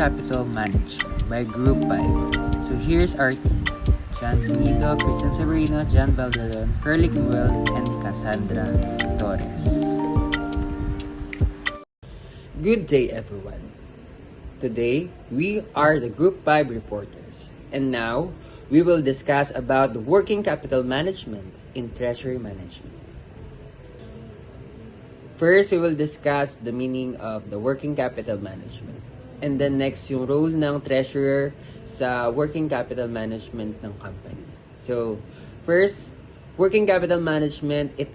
Capital Management by Group 5. So here's our team. John Sinido, Christian Severino, John Valdelon, Curly Kimwell, and Cassandra Torres. Good day, everyone. Today, we are the Group 5 reporters. And now, we will discuss about the working capital management in treasury management. First, we will discuss the meaning of the working capital management. And then next, yung role ng treasurer sa working capital management ng company. So, first, working capital management, it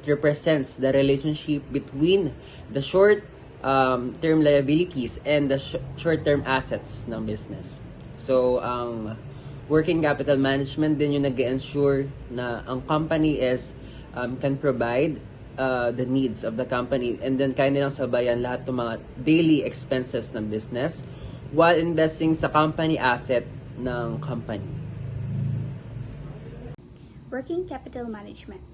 represents the relationship between the short-term liabilities and the short-term assets ng business. So, ang working capital management din yung nag-ensure na ang company can provide the needs of the company and then kaya nilang sabayan lahat ng mga daily expenses ng business while investing sa company asset ng company. Working capital management.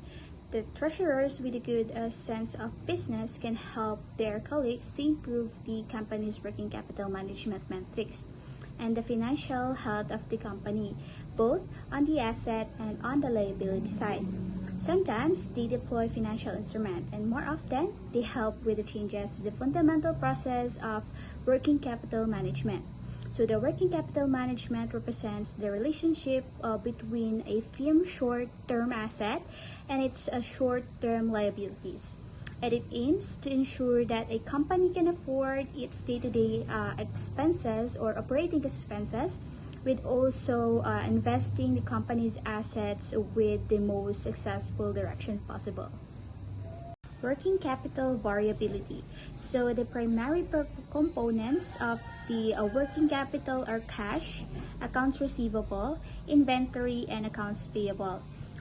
The treasurers with a good sense of business can help their colleagues to improve the company's working capital management metrics and the financial health of the company, both on the asset and on the liability side. Sometimes they deploy financial instruments, and more often they help with the changes to the fundamental process of working capital management. So the working capital management represents the relationship between a firm's short-term asset and its short-term liabilities. And it aims to ensure that a company can afford its day-to-day expenses or operating expenses, with also investing the company's assets with the most successful direction possible. Working capital variability. So the primary components of the working capital are cash, accounts receivable, inventory, and accounts payable.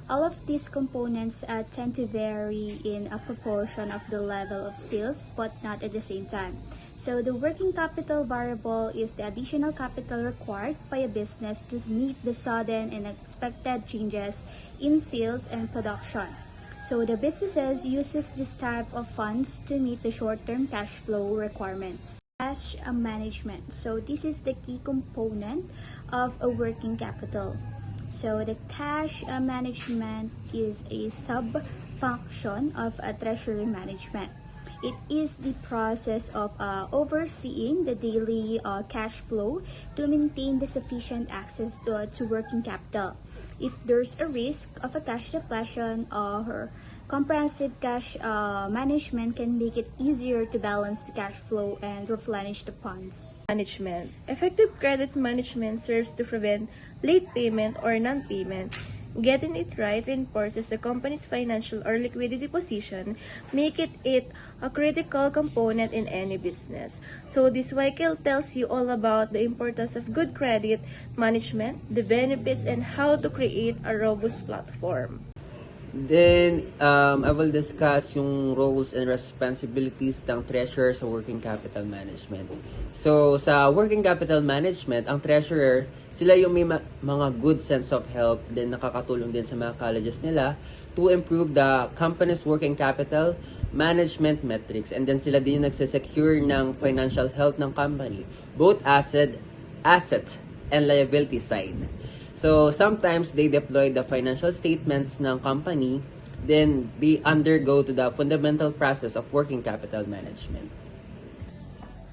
All of these components tend to vary in a proportion of the level of sales, but not at the same time. So the working capital variable is the additional capital required by a business to meet the sudden and unexpected changes in sales and production. So the businesses uses this type of funds to meet the short-term cash flow requirements. Cash management. So this is the key component of a working capital. So the cash management is a sub-function of a treasury management. It is the process of overseeing the daily cash flow to maintain the sufficient access to working capital. If there's a risk of a cash depletion, or comprehensive cash management can make it easier to balance the cash flow and replenish the funds. Management. Effective credit management serves to prevent late payment or non-payment. Getting it right reinforces the company's financial or liquidity position, making it a critical component in any business. So this vehicle tells you all about the importance of good credit management, the benefits, and how to create a robust platform. Then, I will discuss yung roles and responsibilities ng treasurer sa working capital management. So, sa working capital management, ang treasurer, sila yung may mga good sense of health, then nakakatulong din sa mga colleges nila to improve the company's working capital management metrics. And then sila din yung nagsesecure ng financial health ng company, both asset and liability side. So, sometimes they deploy the financial statements ng company, then they undergo to the fundamental process of working capital management.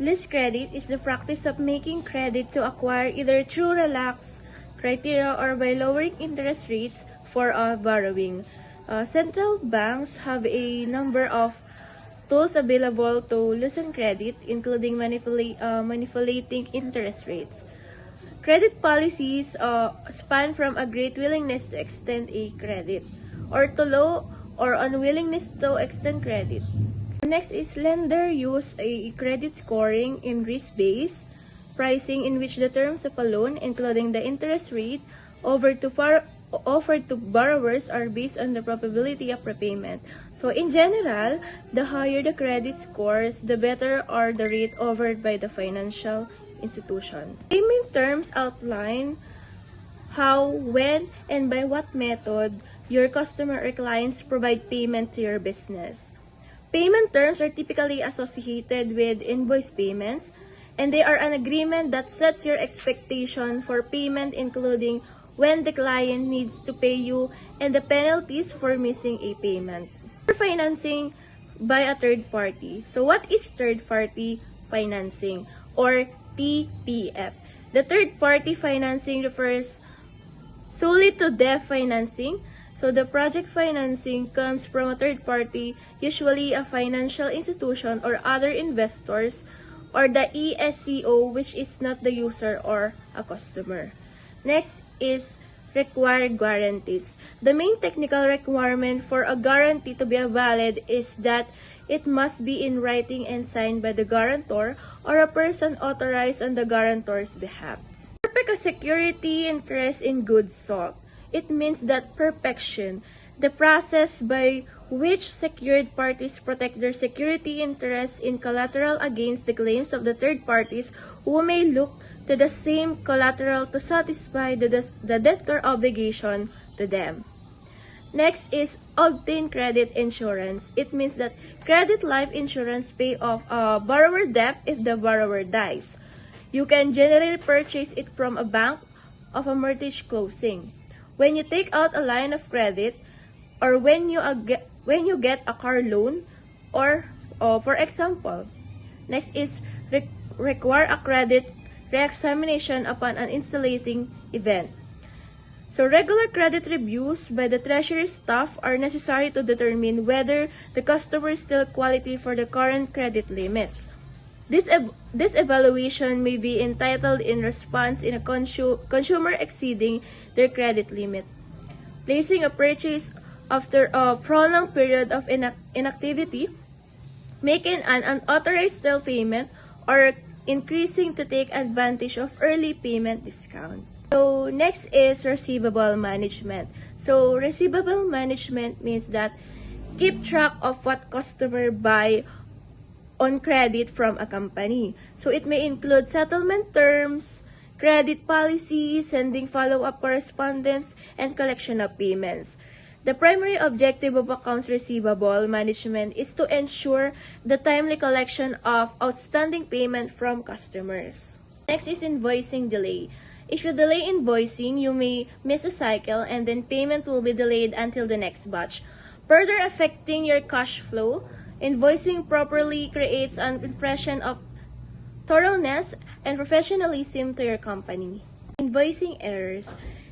Lease credit is the practice of making credit to acquire either through relaxed criteria or by lowering interest rates for borrowing. Central banks have a number of tools available to loosen credit, including manipulating interest rates. Credit policies span from a great willingness to extend a credit or to low or unwillingness to extend credit. Next is lender use a credit scoring in risk-based pricing in which the terms of a loan, including the interest rate offered to borrowers, are based on the probability of repayment. So in general, the higher the credit scores, the better are the rate offered by the financial institution. Payment terms outline how, when, and by what method your customer or clients provide payment to your business. Payment terms are typically associated with invoice payments, and they are an agreement that sets your expectation for payment, including when the client needs to pay you and the penalties for missing a payment. Financing by a third party. So what is third party financing, or TPF? The third party financing refers solely to debt financing. So the project financing comes from a third party, usually a financial institution or other investors, or the ESCO, which is not the user or a customer. Next is required guarantees. The main technical requirement for a guarantee to be valid is that it must be in writing and signed by the guarantor or a person authorized on the guarantor's behalf. Perfect a security interest in goods sold. It means that perfection, the process by which secured parties protect their security interests in collateral against the claims of the third parties who may look to the same collateral to satisfy the debtor obligation to them. Next is obtain credit insurance. It means that credit life insurance pay off a borrower debt if the borrower dies. You can generally purchase it from a bank of a mortgage closing. When you take out a line of credit, or when you get a car loan, or for example. Next is require a credit re-examination upon an installating event. So regular credit reviews by the treasury staff are necessary to determine whether the customer is still quality for the current credit limits. This evaluation may be entitled in response in a consumer exceeding their credit limit, placing a purchase after a prolonged period of inactivity, making an unauthorized still payment, or increasing to take advantage of early payment discount. So next is receivable management. So receivable management means that keep track of what customer buy on credit from a company. So it may include settlement terms, credit policies, sending follow-up correspondence, and collection of payments. The primary objective of accounts receivable management is to ensure the timely collection of outstanding payment from customers. Next is invoicing delay. If you delay invoicing, you may miss a cycle and then payment will be delayed until the next batch, further affecting your cash flow. Invoicing properly creates an impression of thoroughness and professionalism to your company. Invoicing errors.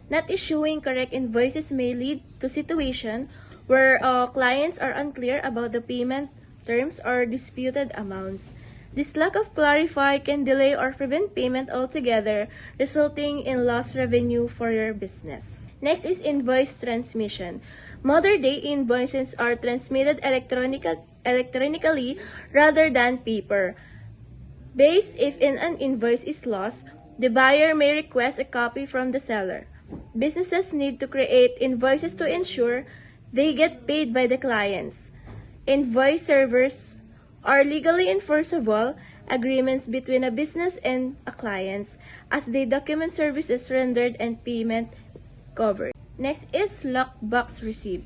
Not issuing correct invoices may lead to situation where clients are unclear about the payment terms or disputed amounts. This lack of clarify can delay or prevent payment altogether, resulting in lost revenue for your business. Next is invoice transmission. Modern day invoices are transmitted electronically rather than paper. Based if an invoice is lost, the buyer may request a copy from the seller. Businesses need to create invoices to ensure they get paid by the clients. Invoice servers are legally enforceable agreements between a business and a client, as they document services rendered and payment covered. Next is lockbox receipt.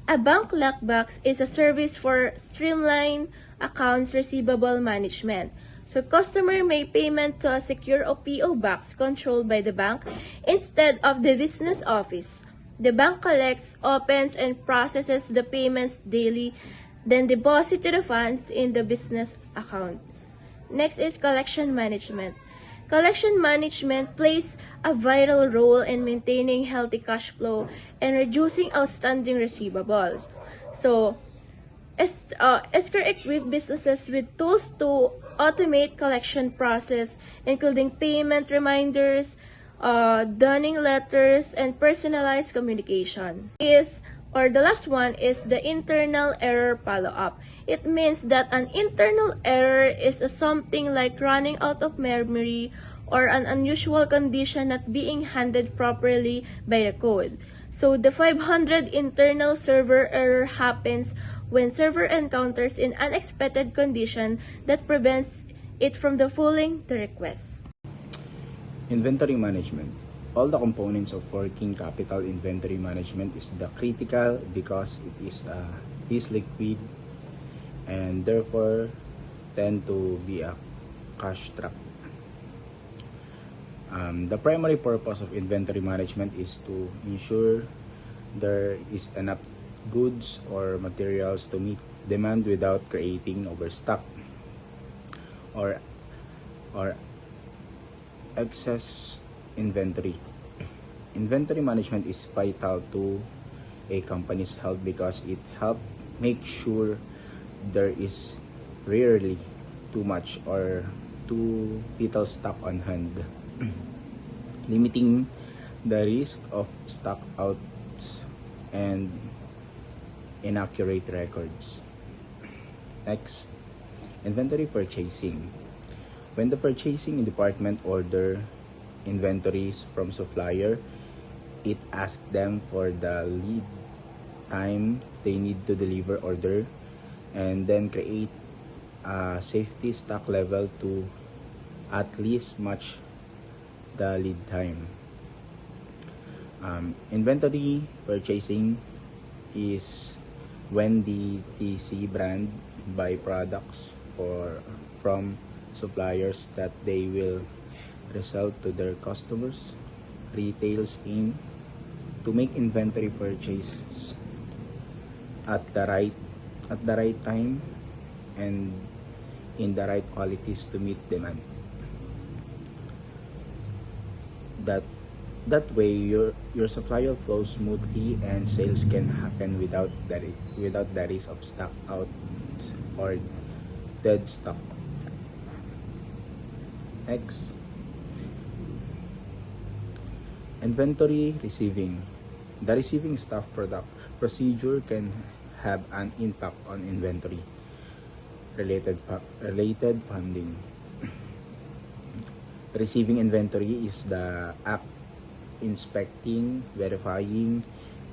A bank lockbox is a service for streamlined accounts receivable management. So customer may payment to a secure PO box controlled by the bank instead of the business office. The bank collects, opens, and processes the payments daily, then deposit the funds in the business account. Next is collection management. Collection management plays a vital role in maintaining healthy cash flow and reducing outstanding receivables. So, Escrow equips businesses with tools to automate collection process, including payment reminders, dunning letters, and personalized communication. The last one is the internal error follow-up. It means that an internal error is something like running out of memory or an unusual condition not being handled properly by the code. So the 500 internal server error happens when server encounters an unexpected condition that prevents it from fulfilling the request. Inventory management. All the components of working capital inventory management is the critical because it is liquid and therefore tend to be a cash trap. The primary purpose of inventory management is to ensure there is enough goods or materials to meet demand without creating overstock or or excess inventory. Inventory management is vital to a company's health because it helps make sure there is rarely too much or too little stock on hand, limiting the risk of stock outs and inaccurate records. Next, inventory purchasing. When the purchasing department order inventories from supplier, it asks them for the lead time they need to deliver order and then create a safety stock level to at least match the lead time. Inventory purchasing is when the TC brand buy products from suppliers that they will resell to their customers. Retails aim to make inventory purchases at the right time and in the right qualities to meet demand. That way your supplier flows smoothly and sales can happen without the risk of stock out or dead stock. Next, inventory receiving. The receiving staff product procedure can have an impact on inventory related funding. Receiving inventory is the act inspecting, verifying,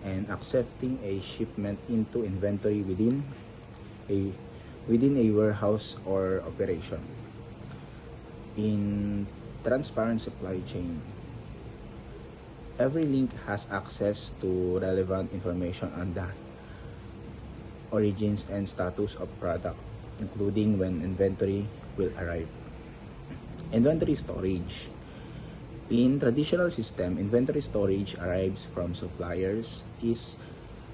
and accepting a shipment into inventory within a warehouse or operation. In transparent supply chain, every link has access to relevant information on the origins and status of product, including when inventory will arrive. Inventory storage. In traditional system, inventory storage arrives from suppliers, is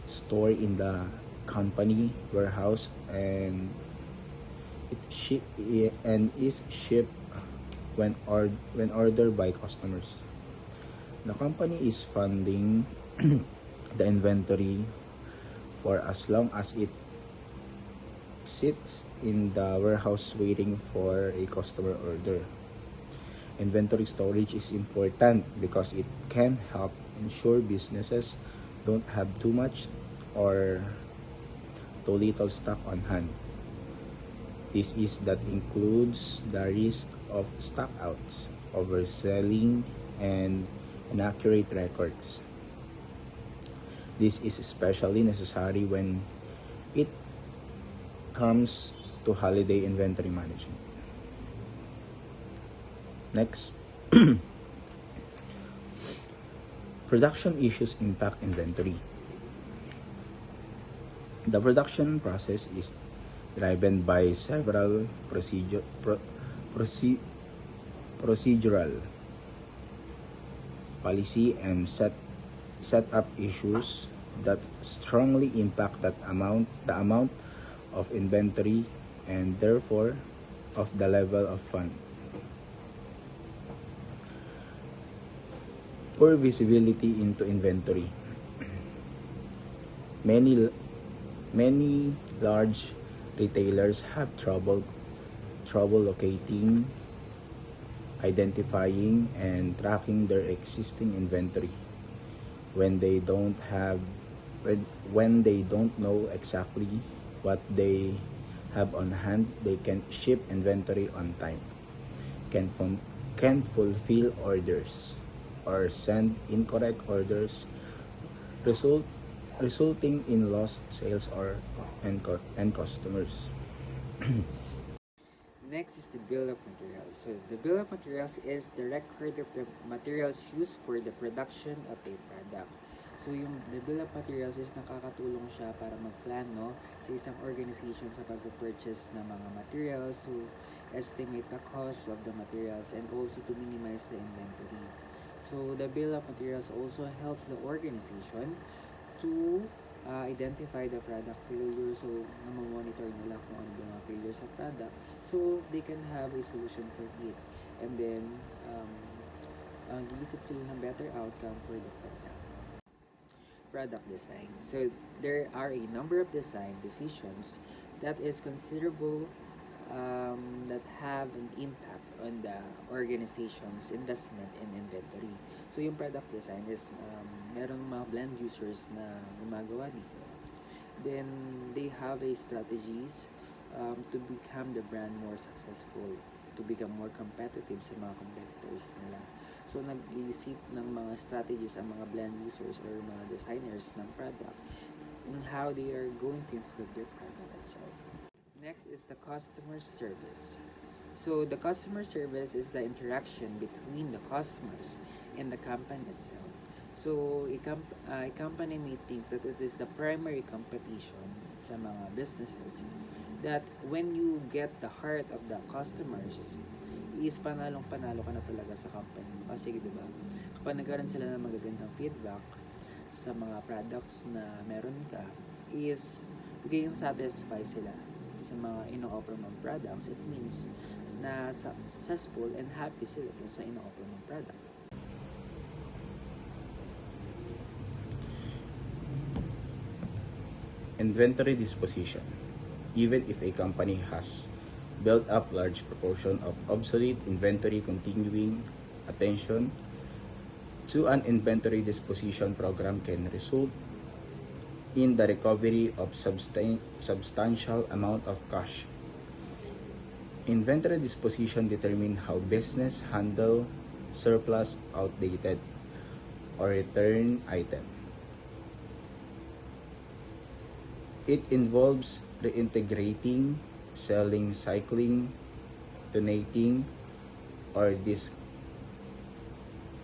stored in the company warehouse and is shipped when ordered by customers. The company is funding the inventory for as long as it sits in the warehouse waiting for a customer order. Inventory storage is important because it can help ensure businesses don't have too much or too little stock on hand. That includes the risk of stock outs, overselling, and inaccurate records. This is especially necessary when it comes to holiday inventory management. Next, production issues impact inventory. The production process is driven by several procedural, policy, and setup issues that strongly impact the amount of inventory and therefore of the level of fund. Poor visibility into inventory. Many large retailers have trouble locating, identifying, and tracking their existing inventory when they don't know exactly what they have on hand. They can ship inventory on time, can't fulfill orders, or send incorrect orders, resulting in lost sales and customers. Next is the bill of materials. So the bill of materials is the record of the materials used for the production of a product. So the bill of materials is nakakatulong siya para magplano sa isang organization sa pag-purchase ng mga materials. So estimate the cost of the materials, and also to minimize the inventory. So the bill of materials also helps the organization to identify the product failure. So monitor nila kung ano yung mga failure sa product, so they can have a solution for it. And then giisip sila ng better outcome for the product design. So there are a number of design decisions that is considerable, that have an impact on the organization's investment in inventory. So yung product design is meron mga blend users na gumagawa dito. Then they have a strategies to become the brand more successful, to become more competitive sa mga competitors nila. So nag-iisip ng mga strategies ang mga blend users or mga designers ng product on how they are going to improve their product itself. Next is the customer service. So the customer service is the interaction between the customers and the company itself. So a company may think that it is the primary competition sa mga businesses, that when you get the heart of the customers, is panalong-panalo ka na talaga sa company. Kasi diba, kapag nagkaroon sila ng magagandang feedback sa mga products na meron ka, is magiging satisfy sila sa mga ino-offer mong products. It means na successful and happy sila dun sa ino-offer mong product. Inventory disposition. Even if a company has built up large proportion of obsolete inventory, continuing attention to an inventory disposition program can result in the recovery of substantial amount of cash. Inventory disposition determine how business handle surplus, outdated, or return item. It involves reintegrating, selling, cycling, donating, or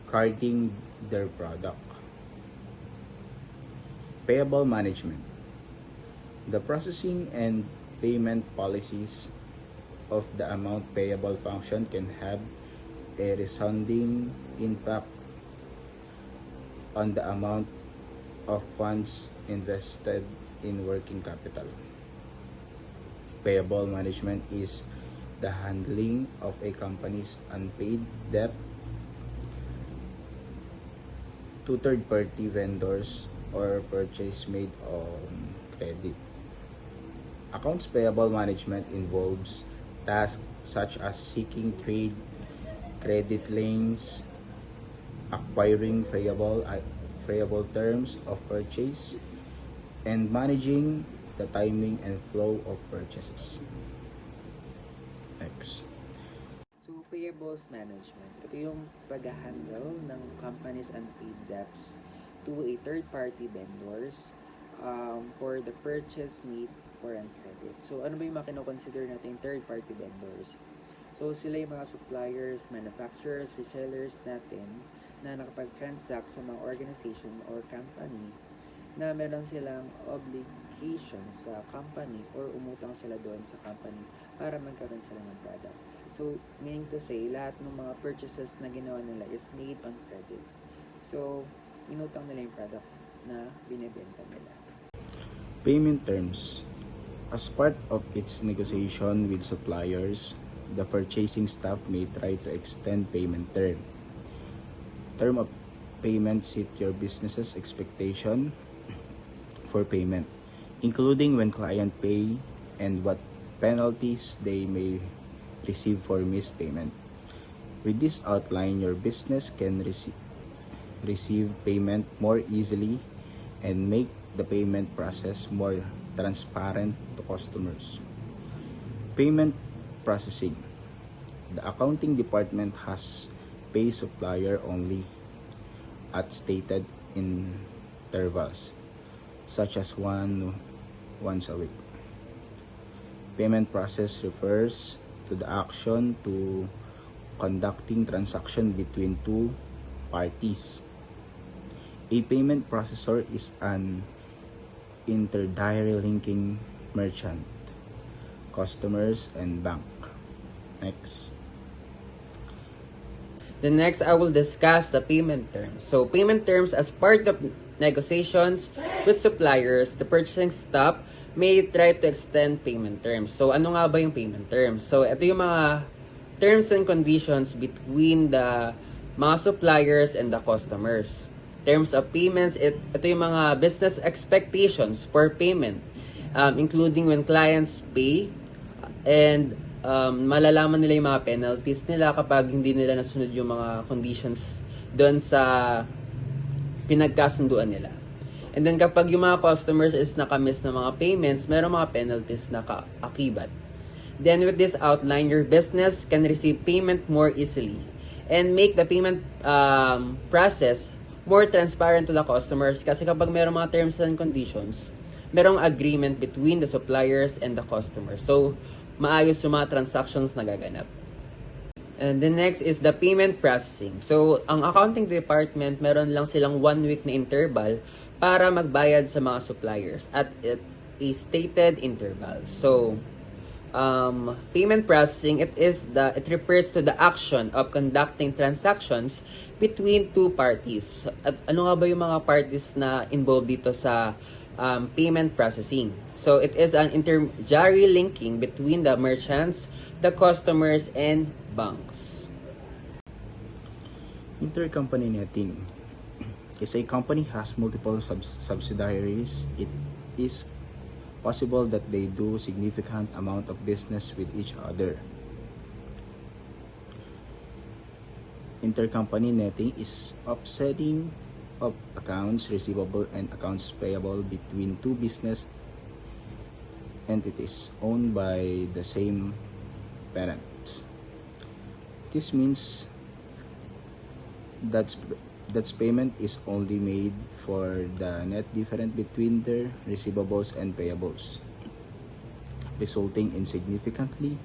discarding their product. Payable management. The processing and payment policies of the amount payable function can have a resounding impact on the amount of funds invested in working capital. Payable management is the handling of a company's unpaid debt to third-party vendors or purchase made on credit. Accounts payable management involves tasks such as seeking trade, credit lanes, acquiring payable terms of purchase, and managing the timing and flow of purchases. Next. So, payables management. Ito yung pag-handle ng company's unpaid debts to a third-party vendors for the purchase made for on credit. So, ano ba yung mga kinoconsider natin third-party vendors? So, sila yung mga suppliers, manufacturers, resellers natin na nakapag-transact sa mga organization or company na meron silang obligation sa company or umutang sila doon sa company para magkaroon sila ng product. So, meaning to say, lahat ng mga purchases na ginawa nila is made on credit. So, inutang nila yung product na binibenta nila. Payment terms. As part of its negotiation with suppliers, the purchasing staff may try to extend payment term. Term of payment set your business's expectation for payment, including when client pay and what penalties they may receive for missed payment. With this outline, your business can receive payment more easily and make the payment process more transparent to customers. Payment processing. The accounting department has pay supplier only at stated intervals, such as once a week. Payment process refers to the action to conducting transaction between two parties. A payment processor is an interdiary linking merchant, customers, and bank. Next. The next, I will discuss the payment terms. So, payment terms as part of negotiations with suppliers, the purchasing staff may try to extend payment terms. So, ano nga ba yung payment terms? So, ito yung mga terms and conditions between the mga suppliers and the customers. Terms of payments, ito yung mga business expectations for payment, including when clients pay, and malalaman nila yung mga penalties nila kapag hindi nila nasunod yung mga conditions doon sa pinagkasunduan nila. And then kapag yung mga customers is nakamiss na mga payments, meron mga penalties na kaakibat. Then with this outline, your business can receive payment more easily and make the payment process more transparent to the customers, kasi kapag meron mga terms and conditions, merong agreement between the suppliers and the customers. So, maayos yung mga transactions na gaganap. And the next is the payment processing. So, ang accounting department, meron lang silang 1 week na interval para magbayad sa mga suppliers at a stated interval. So, payment processing, it refers to the action of conducting transactions between two parties. At ano nga ba yung mga parties na involved dito sa payment processing? So, it is an intermediary linking between the merchants, the customers, and banks. Intercompany netting is a company has multiple subsidiaries. It is possible that they do significant amount of business with each other. Intercompany netting is offsetting of accounts receivable and accounts payable between two business entities owned by the same parent. This means that payment is only made for the net difference between their receivables and payables, resulting in significantly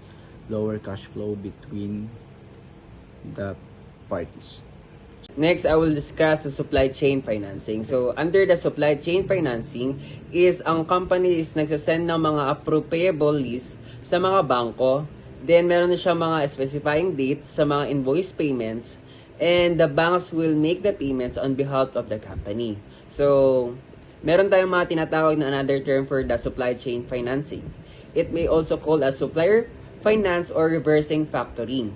lower cash flow between the parties. Next, I will discuss the supply chain financing. So, under the supply chain financing is ang company is nagsasend ng mga approved payable list sa mga bangko. Then, meron na siya mga specifying dates sa mga invoice payments. And the banks will make the payments on behalf of the company. So, meron tayong mga tinatawag na another term for the supply chain financing. It may also called as supplier finance or reversing factoring.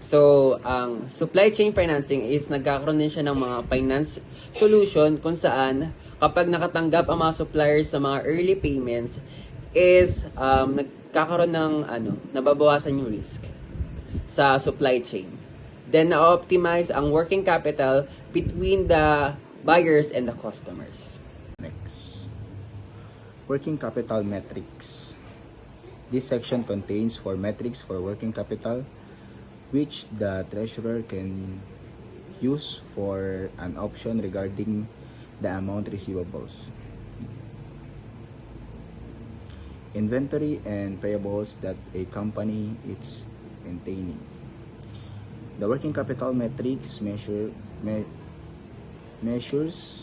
So, ang supply chain financing is nagkakaroon din siya ng mga finance solution kung saan kapag nakatanggap ang mga suppliers ng mga early payments is nagkakaroon ng nababawasan yung risk sa supply chain. Then, na-optimize ang working capital between the buyers and the customers. Next, working capital metrics. This section contains 4 metrics for working capital, which the treasurer can use for an option regarding the amount receivables, inventory, and payables that a company is maintaining. The working capital metrics measures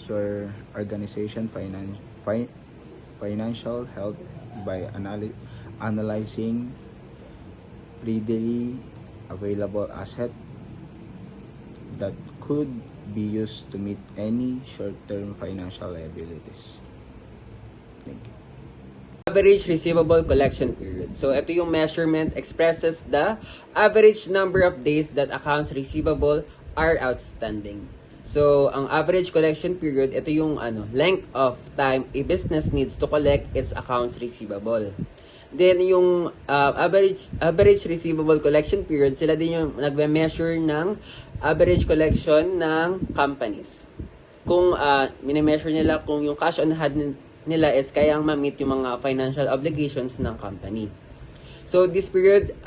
your organization financial health by analyzing readily available asset that could be used to meet any short-term financial liabilities. Thank you. Average receivable collection period. So, ito yung measurement expresses the average number of days that accounts receivable are outstanding. So, ang average collection period, ito yung length of time a business needs to collect its accounts receivable. Then, yung average receivable collection period, sila din yung nagme-measure ng average collection ng companies. Kung mini-measure nila kung yung cash on hand nila is kayang ma-meet yung mga financial obligations ng company. So, this period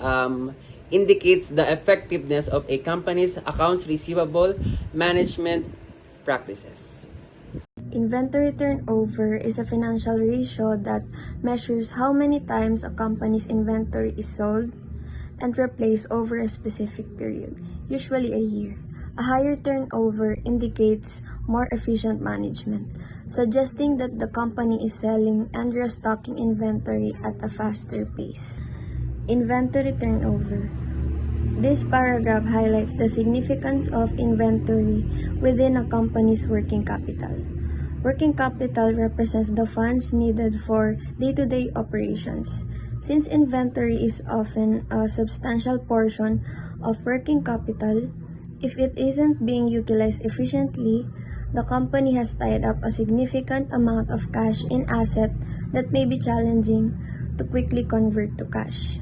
indicates the effectiveness of a company's accounts receivable management practices. Inventory turnover is a financial ratio that measures how many times a company's inventory is sold and replaced over a specific period, usually a year. A higher turnover indicates more efficient management, suggesting that the company is selling and restocking inventory at a faster pace. Inventory turnover. This paragraph highlights the significance of inventory within a company's working capital. Working capital represents the funds needed for day-to-day operations. Since inventory is often a substantial portion of working capital, if it isn't being utilized efficiently, the company has tied up a significant amount of cash in asset that may be challenging to quickly convert to cash.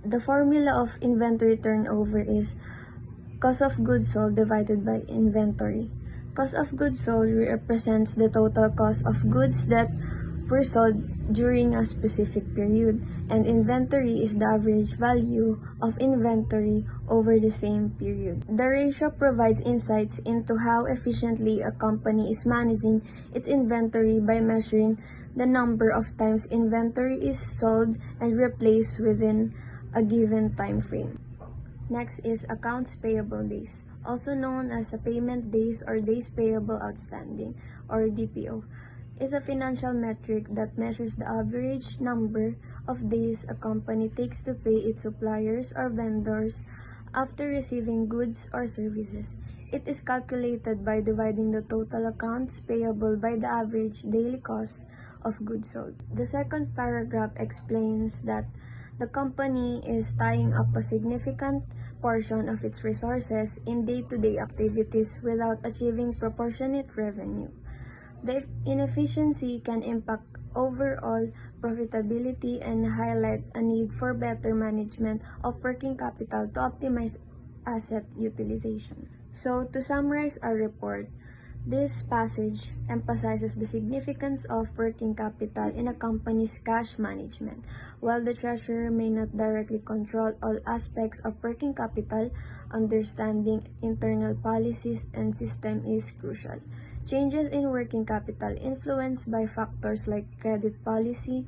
The formula of inventory turnover is cost of goods sold divided by inventory. Cost of goods sold represents the total cost of goods that were sold during a specific period, and inventory is the average value of inventory over the same period. The ratio provides insights into how efficiently a company is managing its inventory by measuring the number of times inventory is sold and replaced within a given time frame. Next is accounts payable days, also known as a payment days or days payable outstanding, or DPO, is a financial metric that measures the average number of days a company takes to pay its suppliers or vendors after receiving goods or services. It is calculated by dividing the total accounts payable by the average daily cost of goods sold. The second paragraph explains that the company is tying up a significant portion of its resources in day-to-day activities without achieving proportionate revenue. The inefficiency can impact overall profitability and highlight a need for better management of working capital to optimize asset utilization. So, to summarize our report, this passage emphasizes the significance of working capital in a company's cash management. While the treasurer may not directly control all aspects of working capital, understanding internal policies and system is crucial. Changes in working capital influenced by factors like credit policy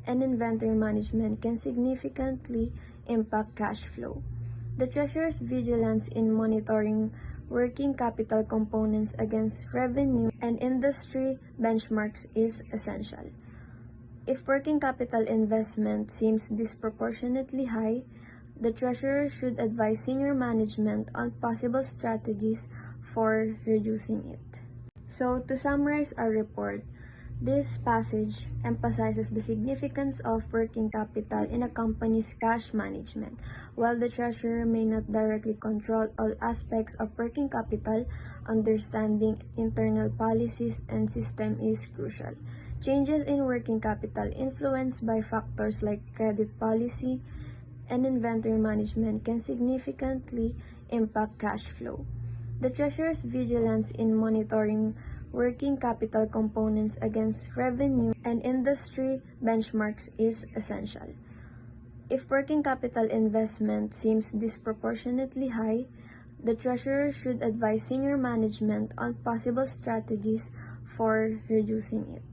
and inventory management can significantly impact cash flow. The treasurer's vigilance in monitoring working capital components against revenue and industry benchmarks is essential. If working capital investment seems disproportionately high, the treasurer should advise senior management on possible strategies for reducing it. So, to summarize our report, this passage emphasizes the significance of working capital in a company's cash management. While the treasurer may not directly control all aspects of working capital, understanding internal policies and system is crucial. Changes in working capital influenced by factors like credit policy and inventory management can significantly impact cash flow. The treasurer's vigilance in monitoring working capital components against revenue and industry benchmarks is essential. If working capital investment seems disproportionately high, the treasurer should advise senior management on possible strategies for reducing it.